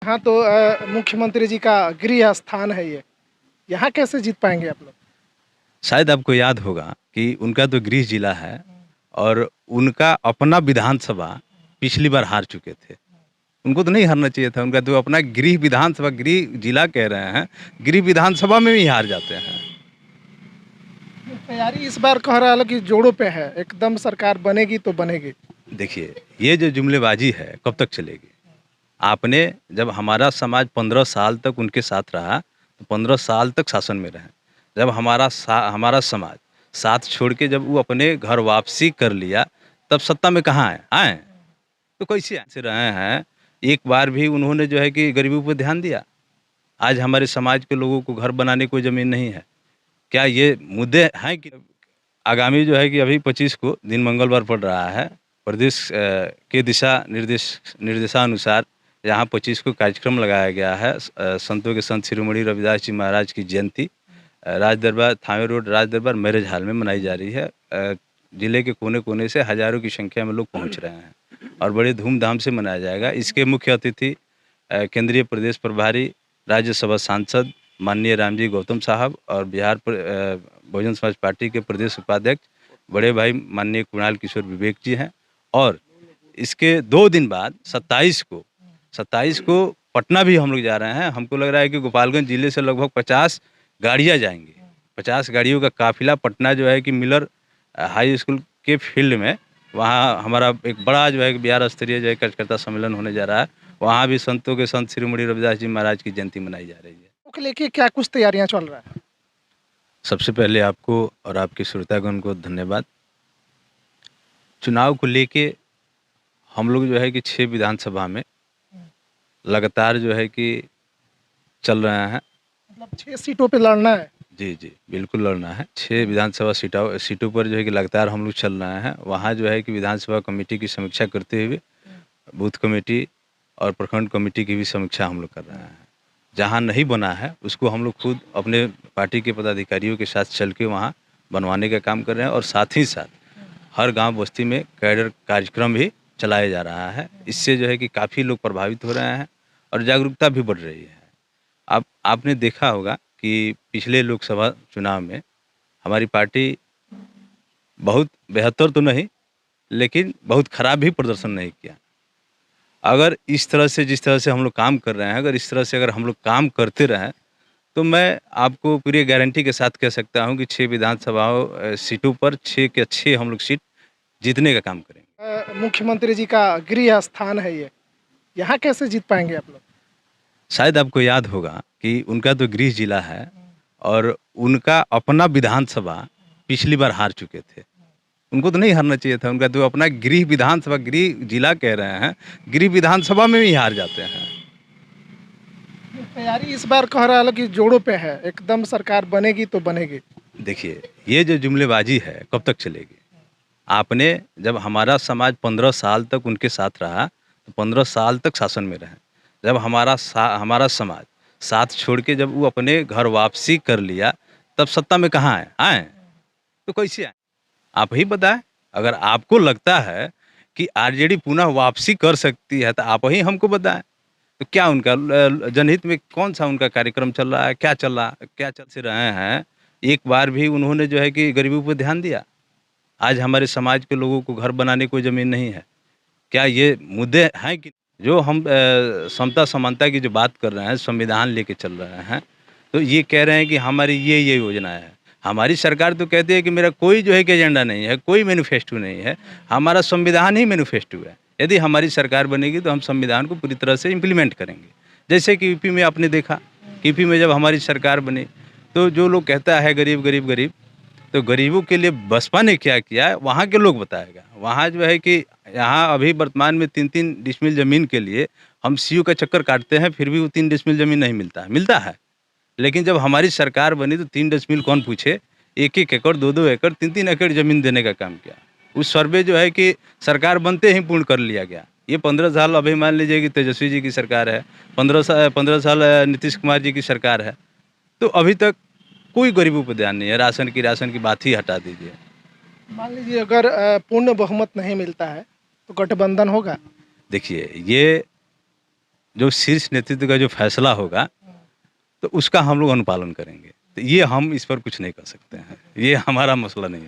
हाँ, तो मुख्यमंत्री जी का गृह स्थान है ये। यहाँ कैसे जीत पाएँगे आप लोग? शायद आपको याद होगा कि उनका तो गृह जिला है और उनका अपना विधानसभा पिछली बार हार चुके थे। उनको तो नहीं हारना चाहिए था, उनका तो अपना गृह विधानसभा गृह जिला कह रहे हैं, गृह विधानसभा में भी हार जाते हैं। तैयारी इस बार कह रहा है कि जोरों पे है, एकदम सरकार बनेगी तो बनेगी। देखिए, ये जो जुमलेबाज़ी है कब तक चलेगी? आपने जब हमारा समाज 15 साल तक उनके साथ रहा, तो 15 साल तक शासन में रहे। जब हमारा समाज साथ छोड़ के जब वो अपने घर वापसी कर लिया, तब सत्ता में कहाँ आए? आए? तो कैसे ऐसे रहे हैं? एक बार भी उन्होंने जो है कि गरीबों पे ध्यान दिया? आज हमारे समाज के लोगों को घर बनाने को ज़मीन नहीं है। क्या ये मुद्दे हैं कि आगामी जो है कि अभी 25 को दिन मंगलवार पड़ रहा है, प्रदेश के निर्देशानुसार यहाँ 25 को कार्यक्रम लगाया गया है। संतों के संत शिरोमणि रविदास जी महाराज की जयंती राज दरबार थावे रोड राज दरबार मैरिज हॉल में मनाई जा रही है। जिले के कोने-कोने से हज़ारों की संख्या में लोग पहुँच रहे हैं और बड़े धूमधाम से मनाया जाएगा। इसके मुख्य अतिथि केंद्रीय प्रदेश प्रभारी, राज्यसभा सांसद माननीय रामजी गौतम साहब और बहुजन समाज पार्टी के प्रदेश उपाध्यक्ष बड़े भाई माननीय कुणाल किशोर विवेक जी हैं। और इसके 2 दिन बाद 27 को पटना भी हम लोग जा रहे हैं। हमको लग रहा है कि गोपालगंज जिले से लगभग 50 गाड़ियाँ जाएँगी। 50 गाड़ियों का काफ़िला पटना जो है कि मिलर हाई स्कूल के फील्ड में, वहाँ हमारा एक बड़ा जो है कि बिहार स्तरीय जो है कार्यकर्ता सम्मेलन होने जा रहा है। वहाँ भी संतों के संत शिरोमणि रविदास जी महाराज की जयंती मनाई जा रही है। को लेके क्या कुछ तैयारियाँ चल रहा है? सबसे पहले आपको और आपके श्रोतागण को धन्यवाद। चुनाव को लेके हम लोग जो है कि 6 विधानसभा में लगातार जो है कि चल रहे हैं। मतलब 6 सीटों पे लड़ना है। जी, जी, बिल्कुल लड़ना है। 6 विधानसभा सीटों पर जो है कि लगातार हम लोग चल रहे हैं। वहाँ जो है कि विधानसभा कमेटी की समीक्षा करते हुए बूथ कमेटी और प्रखंड कमेटी की भी समीक्षा हम लोग कर रहे हैं। जहाँ नहीं बना है, उसको हम लोग खुद अपने पार्टी के पदाधिकारियों के साथ चल के वहाँ बनवाने का काम कर रहे हैं और साथ ही साथ हर गाँव बस्ती में कैडर कार्यक्रम भी चलाया जा रहा है। इससे जो है कि काफ़ी लोग प्रभावित हो रहे हैं और जागरूकता भी बढ़ रही है। आपने देखा होगा कि पिछले लोकसभा चुनाव में हमारी पार्टी बहुत बेहतर तो नहीं, लेकिन बहुत खराब भी प्रदर्शन नहीं किया। अगर इस तरह से जिस तरह से हम लोग काम कर रहे हैं, अगर इस तरह से अगर हम लोग काम करते रहें, तो मैं आपको पूरी गारंटी के साथ कह सकता हूँ कि 6 सीटों पर 6 के 6 हम लोग सीट जीतने का काम करेंगे। मुख्यमंत्री जी का गृह स्थान है ये। यहाँ कैसे जीत पाएँगे आप लोग? शायद आपको याद होगा कि उनका तो गृह जिला है और उनका अपना विधानसभा पिछली बार हार चुके थे। उनको तो नहीं हारना चाहिए था, उनका तो अपना गृह जिला कह रहे हैं, गृह विधानसभा में भी हार जाते हैं। तैयारी इस बार कह रहा है कि जोरों पे है, एकदम सरकार बनेगी तो बनेगी। देखिए, ये जो जुमलेबाज़ी है कब तक चलेगी? आपने जब हमारा समाज 15 साल तक उनके साथ रहा, तो 15 साल तक शासन में रहे। जब हमारा समाज साथ छोड़ के जब वो अपने घर वापसी कर लिया, तब सत्ता में कहाँ आए? आए? तो कैसे आए? आप ही बताएँ। अगर आपको लगता है कि आरजेडी पुनः वापसी कर सकती है, तो आप ही हमको बताएँ। तो क्या उनका जनहित में कौन-सा उनका कार्यक्रम चल रहा है? क्या चल रहा है? क्या चल से रहे हैं? एक बार भी उन्होंने जो है कि गरीबों पे ध्यान दिया? आज हमारे समाज के लोगों को घर बनाने को ज़मीन नहीं है। क्या ये मुद्दे हैं कि जो हम समता समानता की जो बात कर रहे हैं, संविधान लेके चल रहे हैं, तो ये कह रहे हैं कि हमारी ये योजनाएँ हैं। हमारी सरकार तो कहती है कि मेरा कोई जो है कि एजेंडा नहीं है, कोई मैनिफेस्टो नहीं है, हमारा संविधान ही मैनिफेस्टो है। यदि हमारी सरकार बनेगी तो हम संविधान को पूरी तरह से इम्प्लीमेंट करेंगे। जैसे कि यूपी में आपने देखा, कि यूपी में जब हमारी सरकार बनी, तो जो लोग कहता है गरीब, गरीब, गरीब, तो गरीबों के लिए बसपा ने क्या किया है, वहाँ के लोग बताएगा। वहाँ जो है कि यहाँ अभी वर्तमान में 3-3 डिसमिल ज़मीन के लिए हम सीयू का चक्कर काटते हैं, फिर भी वो 3 डिसमिल ज़मीन नहीं मिलता है। मिलता है, लेकिन जब हमारी सरकार बनी तो 3 डिसमिल कौन पूछे, 1-1 एकड़, 2-2 एकड़, 3-3 एकड़ ज़मीन देने का काम किया। उस सर्वे जो है कि सरकार बनते ही पूर्ण कर लिया गया। ये 15 साल अभी मान लीजिए कि तेजस्वी जी की सरकार है, 15 साल नीतीश कुमार जी की सरकार है, तो अभी तक कोई गरीबों पे ध्यान नहीं है। राशन की बात ही हटा दीजिए। मान लीजिए अगर पूर्ण बहुमत नहीं मिलता है, तो गठबंधन होगा। देखिए, ये जो शीर्ष नेतृत्व का जो फैसला होगा तो उसका हम लोग अनुपालन करेंगे। तो ये हम इस पर कुछ नहीं कर सकते हैं, ये हमारा मसला नहीं है।